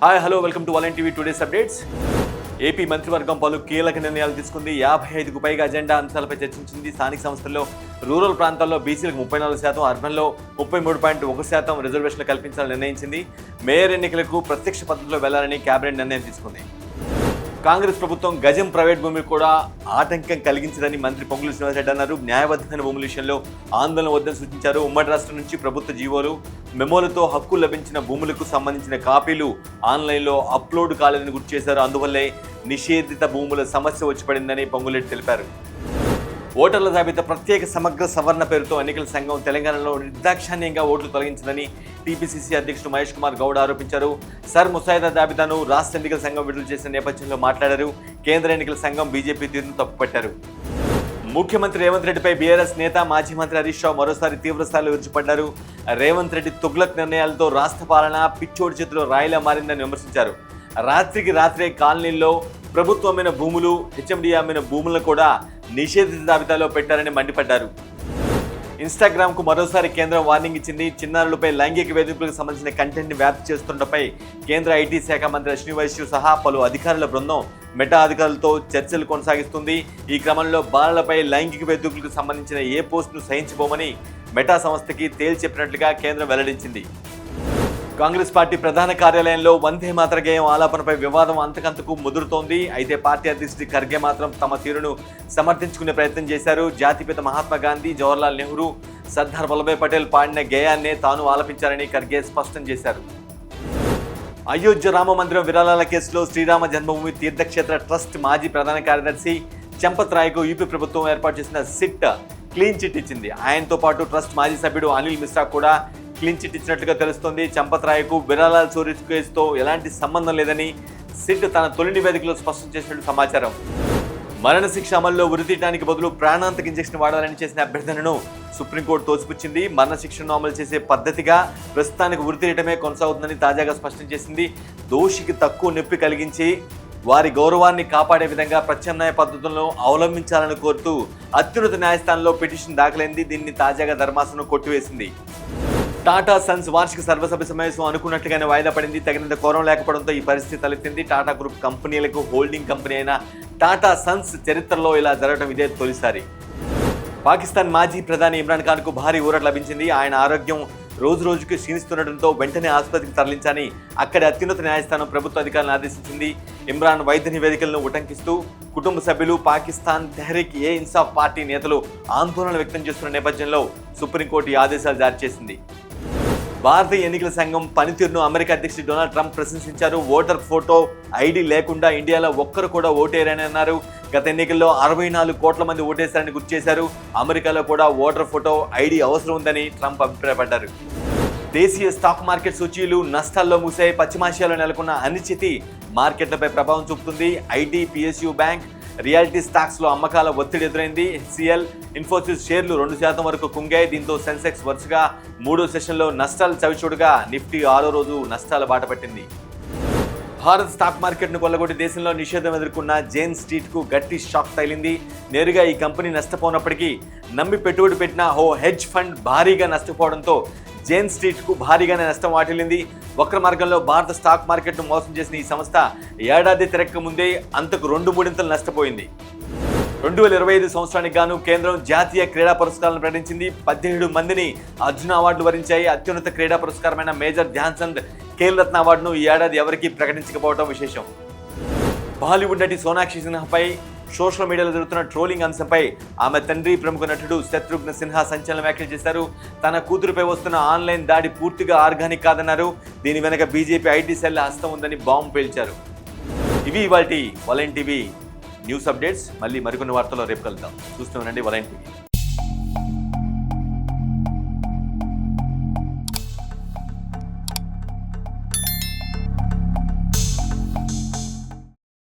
Hi hello welcome to వలెన్ TV today's updates. AP మంత్రివర్గం పలు కీలక నిర్ణయాలు తీసుకుంది. 55కు పైగా అజెండా అంశాలపై చర్చించింది. స్థానిక సంస్థల్లో రూరల్ ప్రాంతాల్లో బీసీలకు 34%, అర్బన్లో 33.1% రిజర్వేషన్లు కల్పించాలని నిర్ణయించింది. మేయర్ ఎన్నికలకు ప్రత్యక్ష పద్ధతిలో వెళ్లాలని కేబినెట్ నిర్ణయం తీసుకుంది. కాంగ్రెస్ ప్రభుత్వం గజం ప్రైవేట్ భూమికి కూడా ఆటంకం కలిగించదని మంత్రి పొంగులేటి శ్రీనివాసరెడ్డి అన్నారు. న్యాయబద్ధమైన భూముల విషయంలో ఆందోళన వద్దని సూచించారు. ఉమ్మడి రాష్ట్రం నుంచి ప్రభుత్వ జీవోలు, మెమోలతో హక్కు లభించిన భూములకు సంబంధించిన కాపీలు ఆన్లైన్లో అప్లోడ్ కాలేదని గుర్తు చేశారు. అందువల్లే నిషేధిత భూముల సమస్య వచ్చి పడిందని పొంగులేటి తెలిపారు. ఓటర్ల జాబితా ప్రత్యేక సమగ్ర సవరణ పేరుతో ఎన్నికల సంఘం తెలంగాణలో నిర్దాక్షాణ్యంగా ఓట్లు తొలగించిందని టీపీసీసీ అధ్యక్షుడు మహేష్ కుమార్ గౌడ్ ఆరోపించారు. సర్ ముసాయిదా జాబితాను రాష్ట్ర ఎన్నికల సంఘం విడుదల చేసిన నేపథ్యంలో మాట్లాడారు. కేంద్ర ఎన్నికల సంఘం బీజేపీ తీరును తప్పుపట్టారు. ముఖ్యమంత్రి రేవంత్ రెడ్డిపై బీఆర్ఎస్ నేత మాజీ మంత్రి హరీష్ రావు మరోసారి తీవ్రస్థాయిలో విరుచుపడ్డారు. రేవంత్ రెడ్డి తుగ్లక్ నిర్ణయాలతో రాష్ట్ర పాలన పిచ్చోడి చేతిలో రాయిలా మారిందని విమర్శించారు. రాత్రికి రాత్రే కాలనీల్లో ప్రభుత్వం అమ్మిన భూములు, హెచ్ఎండి అమ్మిన భూములను కూడా నిషేధిత జాబితాలో పెట్టారని మండిపడ్డారు. ఇన్స్టాగ్రామ్కు మరోసారి కేంద్రం వార్నింగ్ ఇచ్చింది. చిన్నారులపై లైంగిక వేధింపులకు సంబంధించిన కంటెంట్ని వ్యాప్తి చేస్తుండటంపై కేంద్ర ఐటీ శాఖ మంత్రి అశ్విని వైష్ణవ్ సహా పలు అధికారుల బృందం మెటా అధికారులతో చర్చలు కొనసాగిస్తుంది. ఈ క్రమంలో బాలలపై లైంగిక వేధింపులకు సంబంధించిన ఏ పోస్టును సహించబోమని మెటా సంస్థకి తేల్చెప్పినట్లుగా కేంద్రం వెల్లడించింది. కాంగ్రెస్ పార్టీ ప్రధాన కార్యాలయంలో వందే మాతర గేయం ఆలాపనపై వివాదం అంతకంతకు ముదురుతోంది. అయితే పార్టీ అధ్యక్షుడు ఖర్గే మాత్రం తమ తీరును సమర్థించుకునే ప్రయత్నం చేశారు. జాతిపిత మహాత్మా గాంధీ, జవహర్లాల్ నెహ్రూ, సర్దార్ వల్లభాయ్ పటేల్ పాడిన గేయాన్నే తాను ఆలపించారని ఖర్గే స్పష్టం చేశారు. అయోధ్య రామ మందిరం విరాళాల కేసులో శ్రీరామ జన్మభూమి తీర్థక్షేత్ర ట్రస్ట్ మాజీ ప్రధాన కార్యదర్శి చంపత్ రాయ్కు యూపీ ప్రభుత్వం ఏర్పాటు చేసిన సిట్ క్లీన్ చిట్ ఇచ్చింది. ఆయనతో పాటు ట్రస్ట్ మాజీ సభ్యుడు అనిల్ మిశ్రా కూడా క్లీన్ చిట్ ఇచ్చినట్లుగా తెలుస్తోంది. చంపత్ రాయ్కు విరాళాల చోరీ కేసుతో ఎలాంటి సంబంధం లేదని సిట్ తన తొలి నివేదికలో స్పష్టం చేసినట్టు సమాచారం. మరణశిక్ష అమల్లో ఉరితీయడానికి బదులు ప్రాణాంతక ఇంజెక్షన్ వాడాలని చేసిన అభ్యర్థనను సుప్రీంకోర్టు తోసిపుచ్చింది. మరణశిక్షను అమలు చేసే పద్ధతిగా ప్రస్తుతానికి ఉరితీయటమే కొనసాగుతుందని తాజాగా స్పష్టం చేసింది. దోషికి తక్కువ నొప్పి కలిగించి వారి గౌరవాన్ని కాపాడే విధంగా ప్రత్యామ్నాయ పద్ధతులను అవలంబించాలని కోరుతూ అత్యున్నత న్యాయస్థానంలో పిటిషన్ దాఖలైంది. దీన్ని తాజాగా ధర్మాసనం కొట్టివేసింది. టాటా సన్స్ వార్షిక సర్వసభ్య సమావేశం అనుకున్నట్లుగానే వాయిదా పడింది. తగినంత కోరం లేకపోవడంతో ఈ పరిస్థితి తలెత్తింది. టాటా గ్రూప్ కంపెనీలకు హోల్డింగ్ కంపెనీ అయిన టాటా సన్స్ చరిత్రలో ఇలా జరగడం ఇదే తొలిసారి. పాకిస్తాన్ మాజీ ప్రధాని ఇమ్రాన్ ఖాన్కు భారీ ఊరట లభించింది. ఆయన ఆరోగ్యం రోజు రోజుకు క్షీణిస్తుండటంతో వెంటనే ఆసుపత్రికి తరలించాలని అక్కడి అత్యున్నత న్యాయస్థానం ప్రభుత్వ అధికారులను ఆదేశించింది. ఇమ్రాన్ వైద్య నివేదికలను ఉటంకిస్తూ కుటుంబ సభ్యులు, పాకిస్తాన్ తెహ్రీక్ ఏ ఇన్సాఫ్ పార్టీ నేతలు ఆందోళన వ్యక్తం చేస్తున్న నేపథ్యంలో సుప్రీంకోర్టు ఈ ఆదేశాలు జారీ చేసింది. భారతీయ ఎన్నికల సంఘం పనితీరును అమెరికా అధ్యక్షుడు డొనాల్డ్ ట్రంప్ ప్రశంసించారు. ఓటర్ ఫోటో ఐడి లేకుండా ఇండియాలో ఒక్కరు కూడా ఓటేయరని అన్నారు. గత ఎన్నికల్లో 64 కోట్ల మంది ఓటేశారని గుర్తు చేశారు. అమెరికాలో కూడా ఓటర్ ఫోటో ఐడి అవసరం ఉందని ట్రంప్ అభిప్రాయపడ్డారు. దేశీయ స్టాక్ మార్కెట్ సూచీలు నష్టాల్లో మూసాయి. పశ్చిమాసియాలో నెలకొన్న అనిశ్చితి మార్కెట్లపై ప్రభావం చూపుతుంది. ఐటీ, పిఎస్యు బ్యాంక్, రియాలిటీ స్టాక్స్లో అమ్మకాల ఒత్తిడి ఎదురైంది. హెచ్సిఎల్, ఇన్ఫోసిస్ షేర్లు 2% వరకు కుంగాయి. దీంతో సెన్సెక్స్ వరుసగా 3వ సెషన్లో నష్టాలు చవిచూడగా నిఫ్టీ 6వ రోజు నష్టాల బాట పట్టింది. భారత్ స్టాక్ మార్కెట్ను కొల్లగొట్టి దేశంలో నిషేధం ఎదుర్కొన్న జేన్ స్ట్రీట్కు గట్టి షాక్ తగిలింది. నేరుగా ఈ కంపెనీ నష్టపోనప్పటికీ నమ్మి పెట్టుబడి పెట్టిన ఓ హెడ్జ్ ఫండ్ భారీగా నష్టపోవడంతో జేన్ స్ట్రీట్కు భారీగానే నష్టం వాటిల్లింది. వక్ర మార్గంలో భారత స్టాక్ మార్కెట్ను మోసం చేసిన ఈ సంస్థ ఏడాది తిరక్క ముందే అంతకు 2-3 నష్టపోయింది. 2025 సంవత్సరానికి గాను కేంద్రం జాతీయ క్రీడా పురస్కారాలను ప్రకటించింది. 17 మందిని అర్జున అవార్డులు వరించాయి. అత్యున్నత క్రీడా పురస్కారమైన మేజర్ ధ్యాన్ చంద్ ఖేల్ రత్న అవార్డును ఈ ఏడాది ఎవరికీ ప్రకటించకపోవడం విశేషం. బాలీవుడ్ నటి సోనాక్షి సిన్హాపై సోషల్ మీడియాలో జరుగుతున్న ట్రోలింగ్ అంశంపై ఆమె తండ్రి ప్రముఖ నటుడు శత్రుఘ్న సిన్హా సంచలన వ్యాఖ్యలు చేశారు. తన కూతురుపై వస్తున్న ఆన్లైన్ దాడి పూర్తిగా ఆర్గానిక్ కాదన్నారు. దీని వెనక బీజేపీ ఐటీ సెల్ హస్తం ఉందని బాంబు పేల్చారు. ఇవి ఇవాల్టి వలెన్ టీవీ న్యూస్ అప్డేట్స్. మళ్ళీ మరికొన్ని వార్తల్లో రేపు కలుద్దాం. చూస్తూ ఉండండి వలెన్ టీవీ.